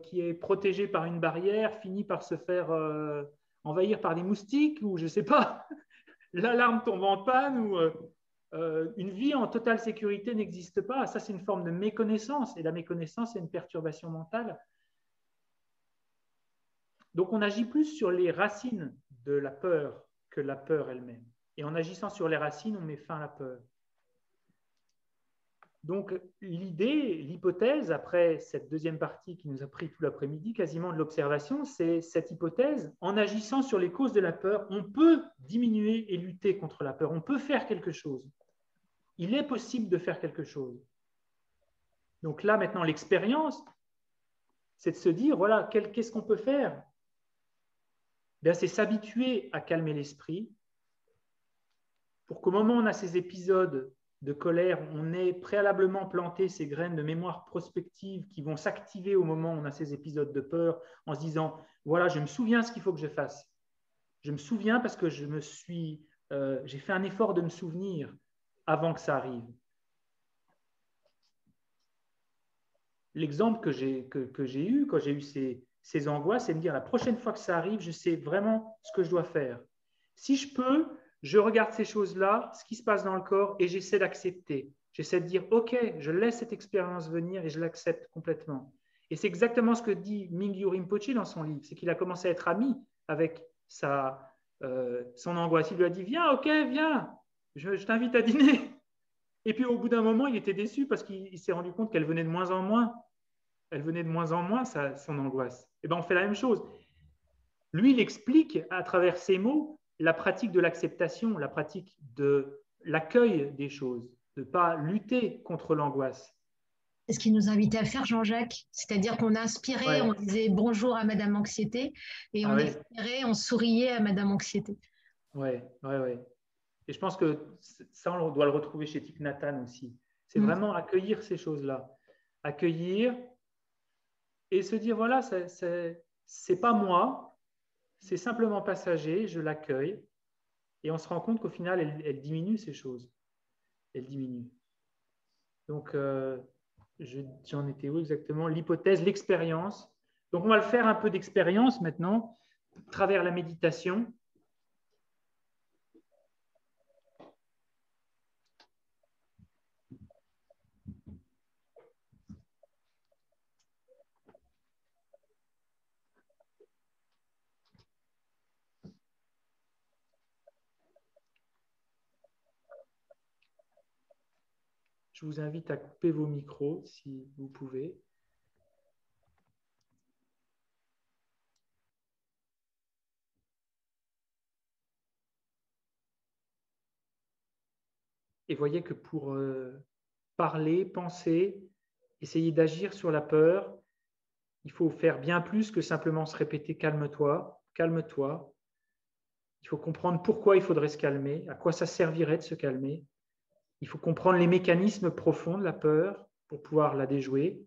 qui est protégée par une barrière finit par se faire envahir par des moustiques ou je ne sais pas, l'alarme tombe en panne ou une vie en totale sécurité n'existe pas. Ça, c'est une forme de méconnaissance. Et la méconnaissance, c'est une perturbation mentale. Donc, on agit plus sur les racines de la peur que la peur elle-même. Et en agissant sur les racines, on met fin à la peur. Donc, l'hypothèse, après cette deuxième partie qui nous a pris tout l'après-midi, quasiment de l'observation, c'est cette hypothèse, en agissant sur les causes de la peur, on peut diminuer et lutter contre la peur. On peut faire quelque chose. Il est possible de faire quelque chose. Donc là, maintenant, l'expérience, c'est de se dire, voilà, qu'est-ce qu'on peut faire? Bien, c'est s'habituer à calmer l'esprit pour qu'au moment où on a ces épisodes de colère, on ait préalablement planté ces graines de mémoire prospective qui vont s'activer au moment où on a ces épisodes de peur en se disant, voilà, je me souviens ce qu'il faut que je fasse. Je me souviens parce que j'ai fait un effort de me souvenir avant que ça arrive. L'exemple que j'ai eu quand j'ai eu ces angoisses, c'est de me dire la prochaine fois que ça arrive, je sais vraiment ce que je dois faire. Si je peux, je regarde ces choses-là, ce qui se passe dans le corps, et j'essaie d'accepter. J'essaie de dire, OK, je laisse cette expérience venir et je l'accepte complètement. Et c'est exactement ce que dit Mingyur Rinpoche dans son livre, c'est qu'il a commencé à être ami avec son angoisse. Il lui a dit, viens, OK, viens, je t'invite à dîner. Et puis au bout d'un moment, il était déçu parce qu'il s'est rendu compte qu'elle venait de moins en moins. Elle venait de moins en moins, son angoisse. Et bien, on fait la même chose. Lui, il explique à travers ses mots la pratique de l'acceptation, la pratique de l'accueil des choses, de ne pas lutter contre l'angoisse. C'est ce qu'il nous invitait à faire, Jean-Jacques. C'est-à-dire qu'on inspirait, on disait bonjour à Madame Anxiété, et on expirait, on souriait à Madame Anxiété. Oui. Et je pense que ça, on doit le retrouver chez Thich Nhat Hanh aussi. C'est vraiment accueillir ces choses-là. Accueillir et se dire, voilà, c'est pas moi, c'est simplement passager, je l'accueille. Et on se rend compte qu'au final, elle diminue ces choses. Elle diminue. Donc, j'en étais où exactement? L'hypothèse, l'expérience. Donc, on va le faire un peu d'expérience maintenant, à travers la méditation. Je vous invite à couper vos micros si vous pouvez. Et voyez que pour parler, penser, essayer d'agir sur la peur, il faut faire bien plus que simplement se répéter « calme-toi, calme-toi ». Il faut comprendre pourquoi il faudrait se calmer, à quoi ça servirait de se calmer. Il faut comprendre les mécanismes profonds de la peur pour pouvoir la déjouer.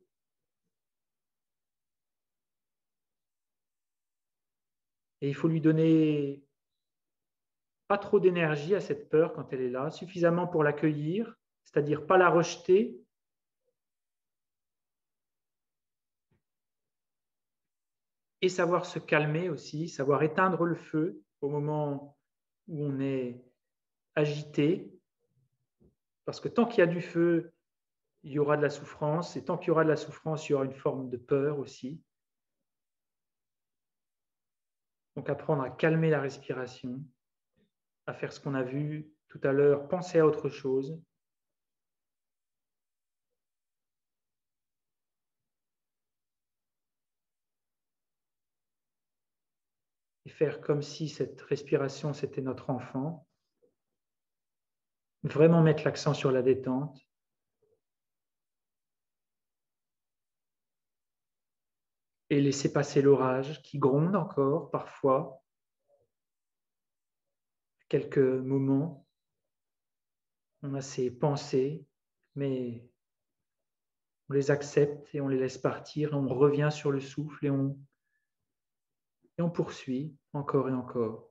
Et il faut lui donner pas trop d'énergie à cette peur quand elle est là, suffisamment pour l'accueillir, c'est-à-dire pas la rejeter, et savoir se calmer aussi, savoir éteindre le feu au moment où on est agité, parce que tant qu'il y a du feu, il y aura de la souffrance, et tant qu'il y aura de la souffrance, il y aura une forme de peur aussi. Donc apprendre à calmer la respiration, à faire ce qu'on a vu tout à l'heure, penser à autre chose. Et faire comme si cette respiration, c'était notre enfant. Vraiment mettre l'accent sur la détente. Et laisser passer l'orage qui gronde encore parfois. Quelques moments, on a ces pensées, mais on les accepte et on les laisse partir. On revient sur le souffle et on poursuit encore et encore.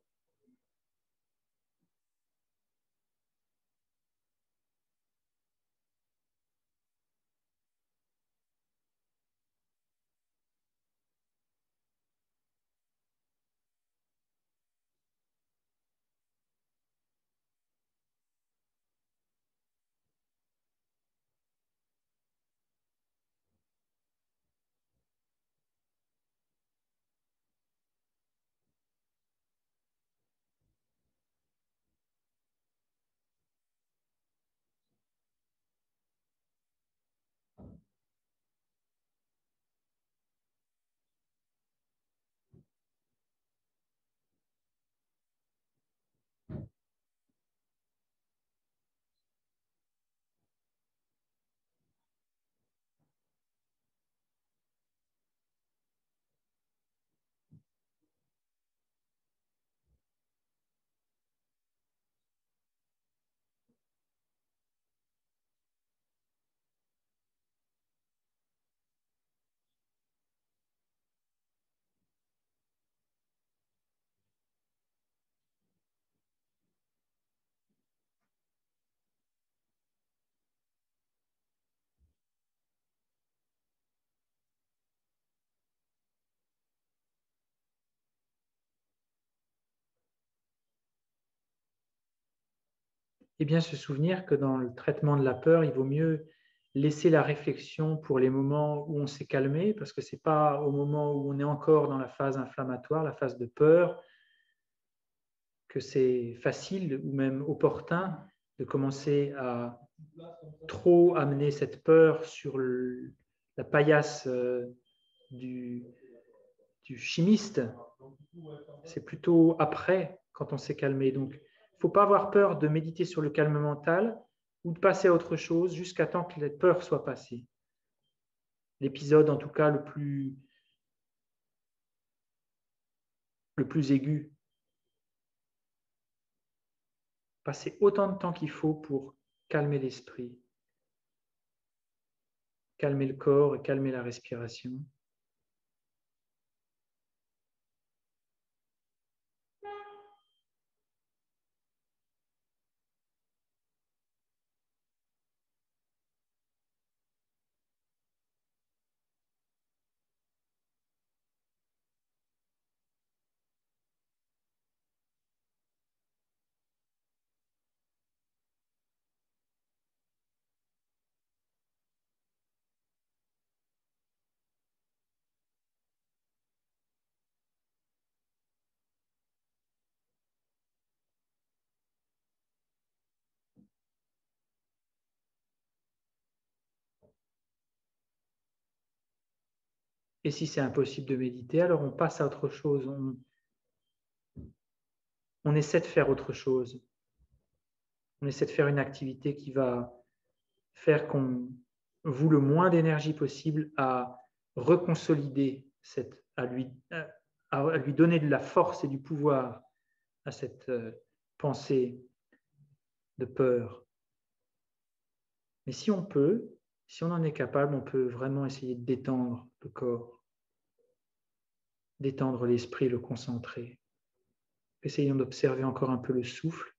Et bien se souvenir que dans le traitement de la peur, il vaut mieux laisser la réflexion pour les moments où on s'est calmé, parce que ce n'est pas au moment où on est encore dans la phase inflammatoire, la phase de peur, que c'est facile ou même opportun de commencer à trop amener cette peur sur la paillasse du chimiste. C'est plutôt après, quand on s'est calmé. Donc, il ne faut pas avoir peur de méditer sur le calme mental ou de passer à autre chose jusqu'à temps que la peur soit passée. L'épisode, en tout cas, le plus aigu. Passer autant de temps qu'il faut pour calmer l'esprit, calmer le corps et calmer la respiration. Et si c'est impossible de méditer, alors on passe à autre chose. On essaie de faire autre chose. On essaie de faire une activité qui va faire qu'on voue le moins d'énergie possible à reconsolider, à lui donner de la force et du pouvoir à cette pensée de peur. Mais si on peut, si on en est capable, on peut vraiment essayer de détendre le corps, détendre l'esprit, le concentrer. Essayons d'observer encore un peu le souffle.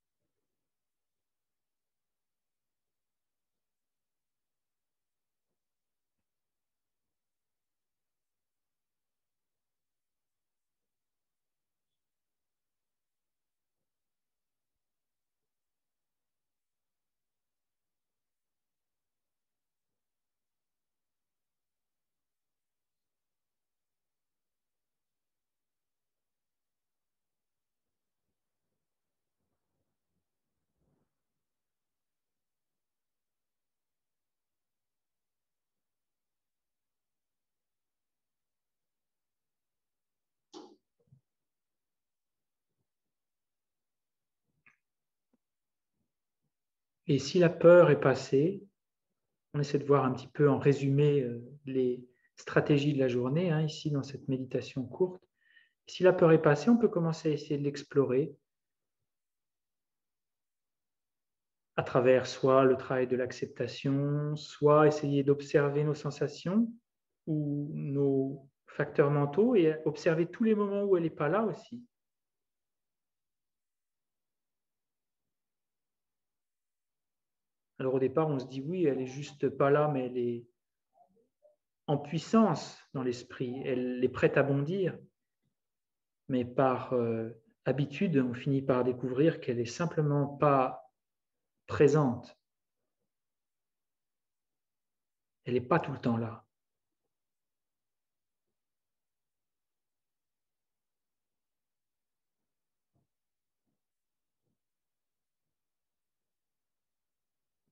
Et si la peur est passée, on essaie de voir un petit peu en résumé les stratégies de la journée, ici dans cette méditation courte. Si la peur est passée, on peut commencer à essayer de l'explorer à travers soit le travail de l'acceptation, soit essayer d'observer nos sensations ou nos facteurs mentaux et observer tous les moments où elle n'est pas là aussi. Alors au départ, on se dit oui, elle est juste pas là, mais elle est en puissance dans l'esprit, elle est prête à bondir. Mais par habitude, on finit par découvrir qu'elle n'est simplement pas présente. Elle n'est pas tout le temps là.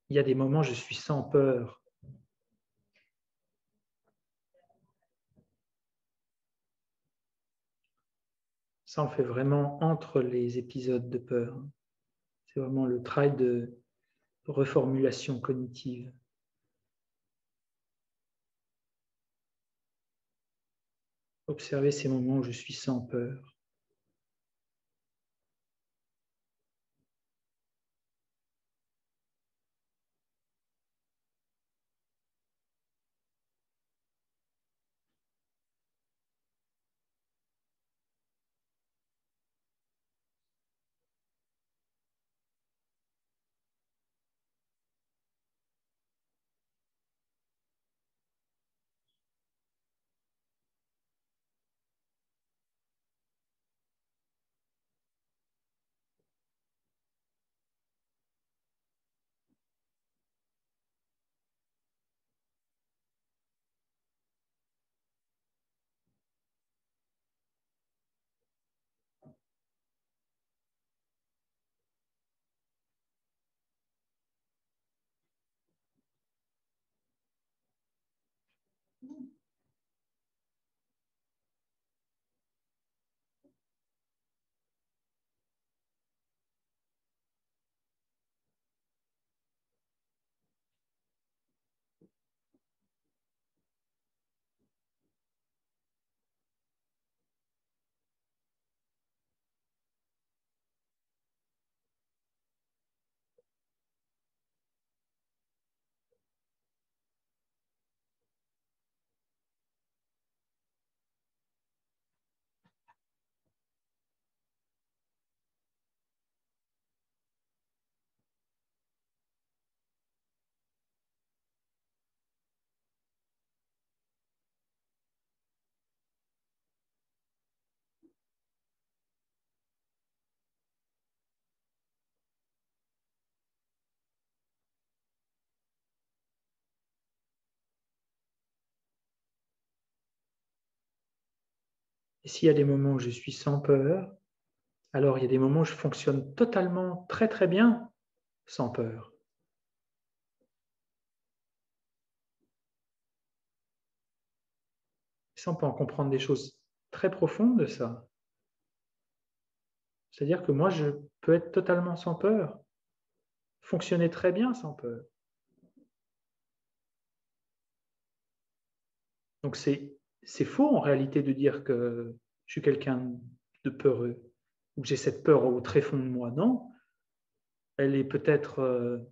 Il y a des moments, je suis sans peur. Ça, on fait vraiment entre les épisodes de peur. C'est vraiment le travail de reformulation cognitive. Observer ces moments où je suis sans peur. Et s'il y a des moments où je suis sans peur, alors il y a des moments où je fonctionne totalement très très bien sans peur. Ça, on peut en comprendre des choses très profondes de ça. C'est-à-dire que moi, je peux être totalement sans peur, fonctionner très bien sans peur. Donc c'est faux en réalité de dire que je suis quelqu'un de peureux ou que j'ai cette peur au très fond de moi. Non, elle est peut-être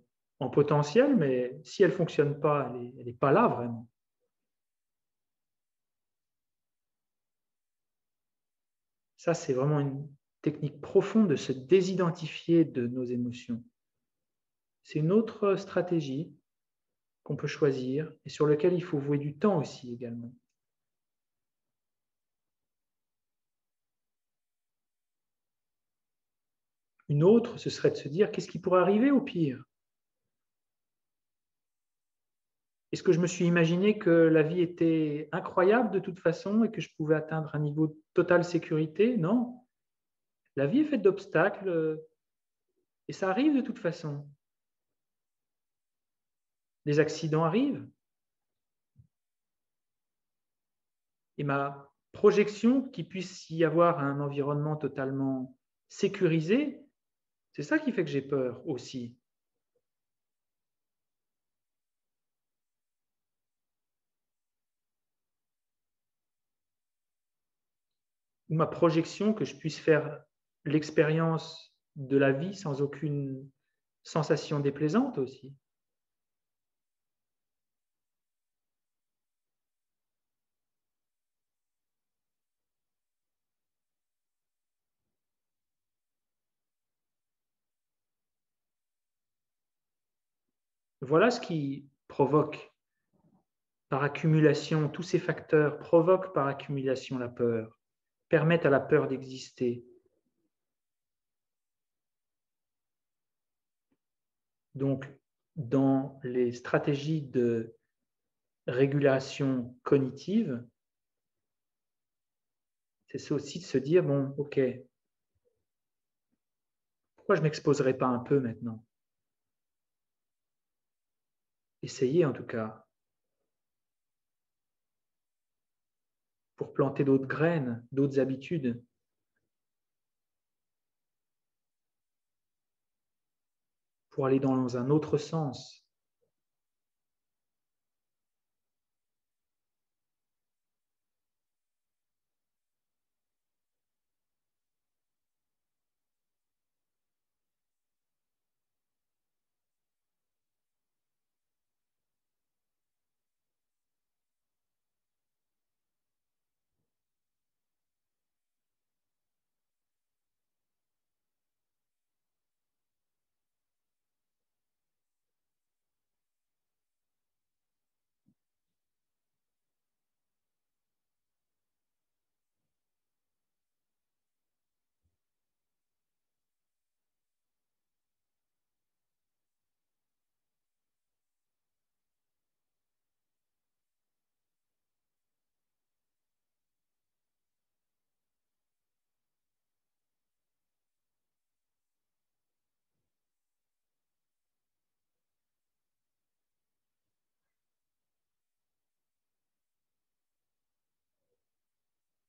en potentiel, mais si elle ne fonctionne pas, elle n'est pas là vraiment. Ça, c'est vraiment une technique profonde de se désidentifier de nos émotions. C'est une autre stratégie qu'on peut choisir et sur laquelle il faut vouer du temps aussi également. Une autre, ce serait de se dire, qu'est-ce qui pourrait arriver au pire? Est-ce que je me suis imaginé que la vie était incroyable de toute façon et que je pouvais atteindre un niveau de totale sécurité? Non. La vie est faite d'obstacles et ça arrive de toute façon. Des accidents arrivent. Et ma projection qu'il puisse y avoir un environnement totalement sécurisé, c'est ça qui fait que j'ai peur aussi. Ou ma projection que je puisse faire l'expérience de la vie sans aucune sensation déplaisante aussi. Voilà ce qui provoque par accumulation, tous ces facteurs provoquent par accumulation la peur, permettent à la peur d'exister. Donc, dans les stratégies de régulation cognitive, c'est aussi de se dire, bon, ok, pourquoi je ne m'exposerai pas un peu maintenant? Essayez en tout cas, pour planter d'autres graines, d'autres habitudes. Pour aller dans un autre sens.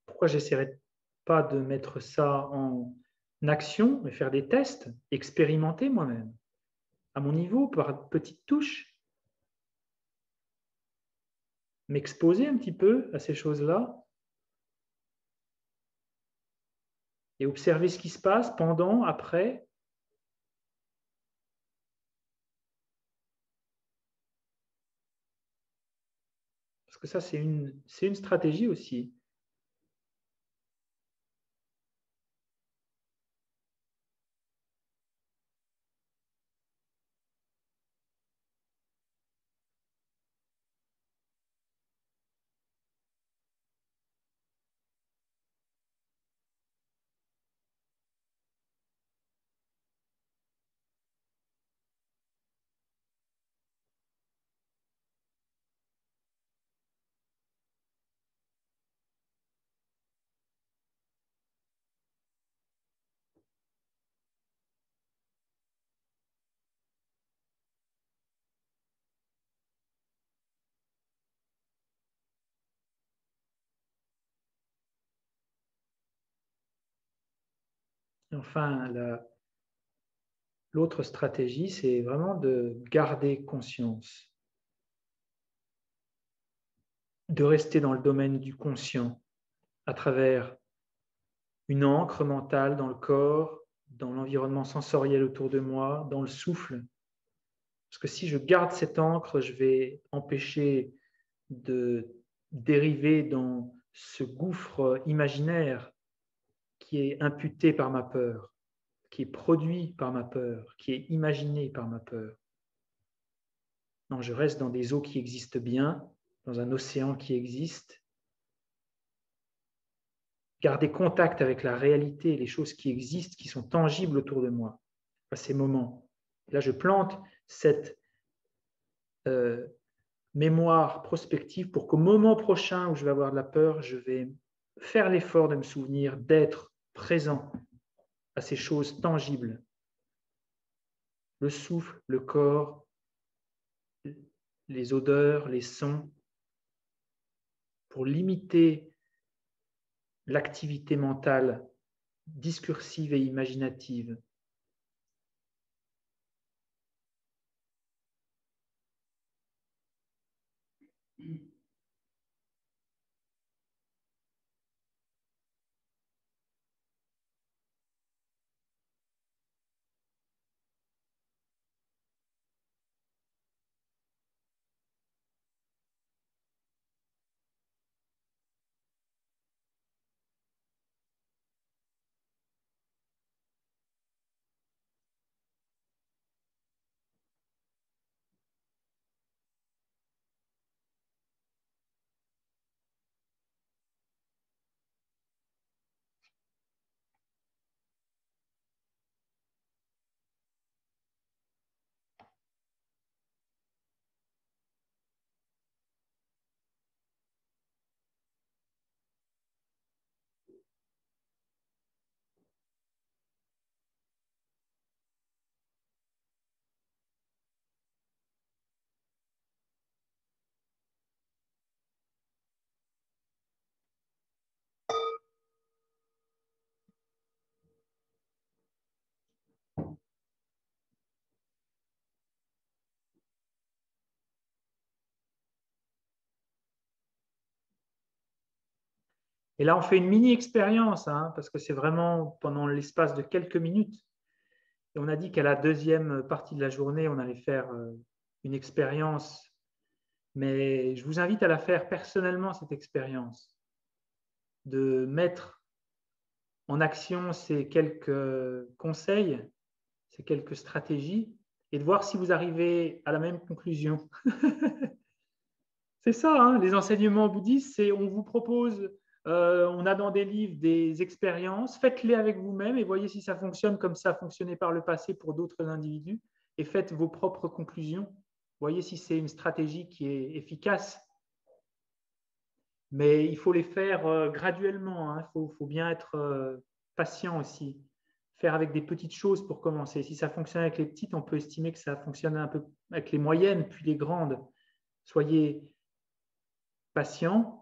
Pourquoi j'essaierai pas de mettre ça en action, mais faire des tests, expérimenter moi-même, à mon niveau, par petites touches, m'exposer un petit peu à ces choses-là et observer ce qui se passe pendant, après. Parce que ça, c'est une stratégie aussi. Et enfin, l'autre stratégie, c'est vraiment de garder conscience, de rester dans le domaine du conscient à travers une ancre mentale dans le corps, dans l'environnement sensoriel autour de moi, dans le souffle. Parce que si je garde cette encre, je vais empêcher de dériver dans ce gouffre imaginaire qui est imputé par ma peur, qui est produit par ma peur, qui est imaginé par ma peur. Non, je reste dans des eaux qui existent bien, dans un océan qui existe. Garder contact avec la réalité, les choses qui existent, qui sont tangibles autour de moi, à ces moments. Là, je plante cette mémoire prospective pour qu'au moment prochain où je vais avoir de la peur, je vais faire l'effort de me souvenir d'être présent à ces choses tangibles. Le souffle, le corps, les odeurs, les sons, pour limiter l'activité mentale discursive et imaginative. Et là, on fait une mini-expérience, parce que c'est vraiment pendant l'espace de quelques minutes. Et on a dit qu'à la deuxième partie de la journée, on allait faire une expérience. Mais je vous invite à la faire personnellement, cette expérience, de mettre en action ces quelques conseils, ces quelques stratégies, et de voir si vous arrivez à la même conclusion. C'est ça, les enseignements bouddhistes, c'est on vous propose, on a dans des livres des expériences, faites-les avec vous-même et voyez si ça fonctionne comme ça a fonctionné par le passé pour d'autres individus, et faites vos propres conclusions. Voyez si c'est une stratégie qui est efficace. Mais il faut les faire graduellement, il faut bien être patient aussi. Faire avec des petites choses pour commencer. Si ça fonctionne avec les petites, on peut estimer que ça fonctionne un peu avec les moyennes, puis les grandes. Soyez patient.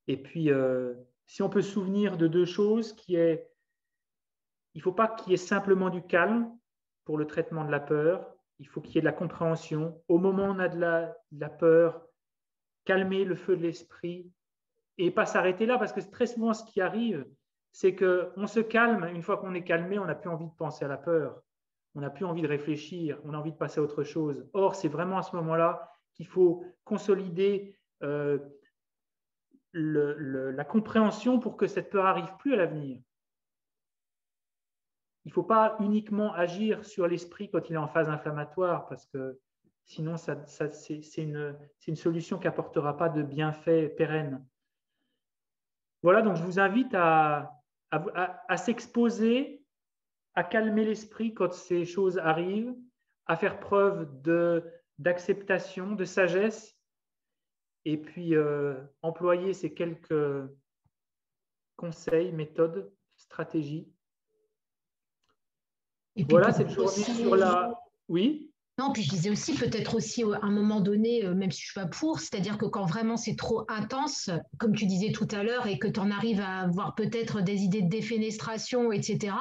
Et puis, si on peut se souvenir de deux choses, il ne faut pas qu'il y ait simplement du calme pour le traitement de la peur. Il faut qu'il y ait de la compréhension. Au moment où on a de la peur, calmer le feu de l'esprit et pas s'arrêter là, parce que très souvent, ce qui arrive, c'est qu'on se calme. Une fois qu'on est calmé, on n'a plus envie de penser à la peur. On n'a plus envie de réfléchir. On a envie de passer à autre chose. Or, c'est vraiment à ce moment-là qu'il faut consolider la compréhension pour que cette peur n'arrive plus à l'avenir. Il ne faut pas uniquement agir sur l'esprit quand il est en phase inflammatoire, parce que sinon, c'est une solution qui n'apportera pas de bienfaits pérennes. Voilà, donc je vous invite à s'exposer, à calmer l'esprit quand ces choses arrivent, à faire preuve d'acceptation, de sagesse, et puis employer ces quelques conseils, méthodes, stratégies. Et voilà, cette journée sur la... Oui. Non, puis je disais aussi, peut-être aussi à un moment donné, même si je ne suis pas pour, c'est-à-dire que quand vraiment c'est trop intense, comme tu disais tout à l'heure, et que tu en arrives à avoir peut-être des idées de défenestration, etc.,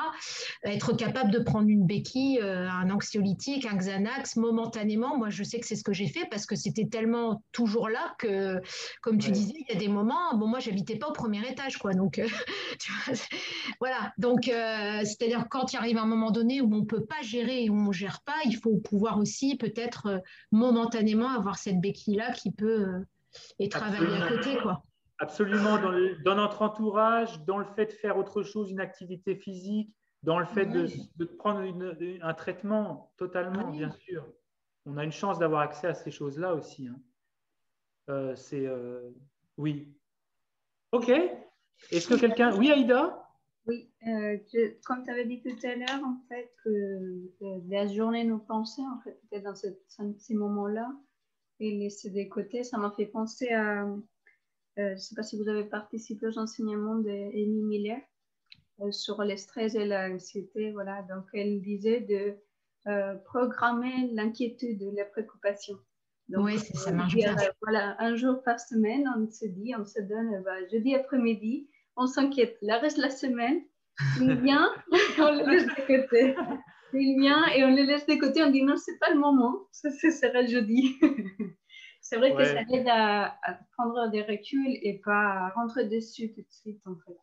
être capable de prendre une béquille, un anxiolytique, un Xanax, momentanément. Moi, je sais que c'est ce que j'ai fait parce que c'était tellement toujours là que, comme tu disais, il y a des moments, bon, moi, j'habitais pas au premier étage, quoi, donc, tu vois, voilà. Donc, c'est-à-dire quand il arrive un moment donné où on ne peut pas gérer et où on ne gère pas, il faut pouvoir aussi aussi peut-être momentanément avoir cette béquille-là qui peut et travailler à côté, quoi. Absolument, dans notre entourage, dans le fait de faire autre chose, une activité physique, dans le fait de prendre un traitement, totalement, bien sûr. On a une chance d'avoir accès à ces choses-là aussi. Hein. Oui. OK. Est-ce que quelqu'un… Oui, Aïda? Oui, comme tu avais dit tout à l'heure, en fait, que la journée nous pensait, en fait, peut-être dans ces moments-là, et laisser de côté, ça m'a fait penser à… je ne sais pas si vous avez participé aux enseignements d'Amy Miller sur le stress et l'anxiété. Voilà. Donc, elle disait de programmer l'inquiétude, la préoccupation. Oui, ça marche bien. Voilà, un jour par semaine, on se donne, jeudi après-midi, on s'inquiète. Le reste de la semaine, il vient, on le laisse de côté. Il vient et on le laisse de côté, on dit non, c'est pas le moment, ça sera jeudi. C'est vrai que ça aide à prendre des reculs et pas à rentrer dessus tout de suite, en fait.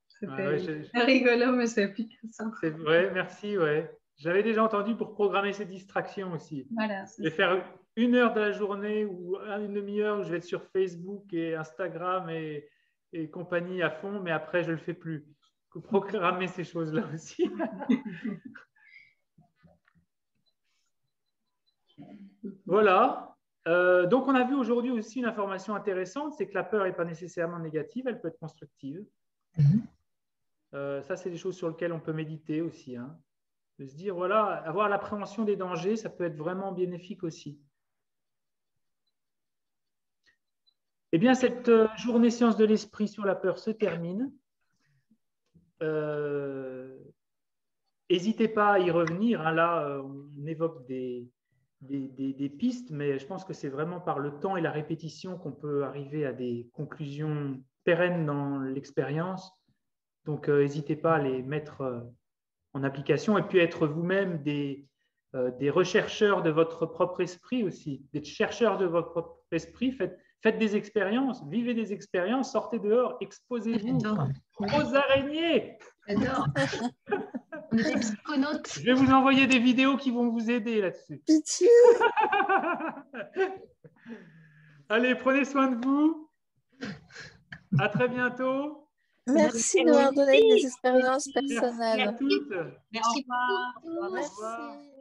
C'était rigolo, mais c'est efficace. C'est vrai, merci, ouais. J'avais déjà entendu pour programmer ces distractions aussi. Voilà, je vais faire 1 heure de la journée ou une demi-heure où je vais être sur Facebook et Instagram et compagnie à fond, mais après, je ne le fais plus. Programmer ces choses-là aussi. Voilà. Donc, on a vu aujourd'hui aussi une information intéressante, c'est que la peur n'est pas nécessairement négative, elle peut être constructive. Ça, c'est des choses sur lesquelles on peut méditer aussi. Hein. De se dire, voilà, avoir l'appréhension des dangers, ça peut être vraiment bénéfique aussi. Eh bien, cette journée Sciences de l'Esprit sur la peur se termine. N'hésitez pas à y revenir. Hein. Là, on évoque des pistes, mais je pense que c'est vraiment par le temps et la répétition qu'on peut arriver à des conclusions pérennes dans l'expérience. Donc, n'hésitez pas à les mettre en application et puis être vous-même des rechercheurs de votre propre esprit aussi, des chercheurs de votre propre esprit. Faites des expériences, vivez des expériences, sortez dehors, exposez-vous aux araignées. J'adore. On est des psychonautes. Je vais vous envoyer des vidéos qui vont vous aider là-dessus. Pitié. Allez, prenez soin de vous. À très bientôt. Merci de m'avoir donné des expériences personnelles. Merci à toutes. Merci. Au revoir. Merci.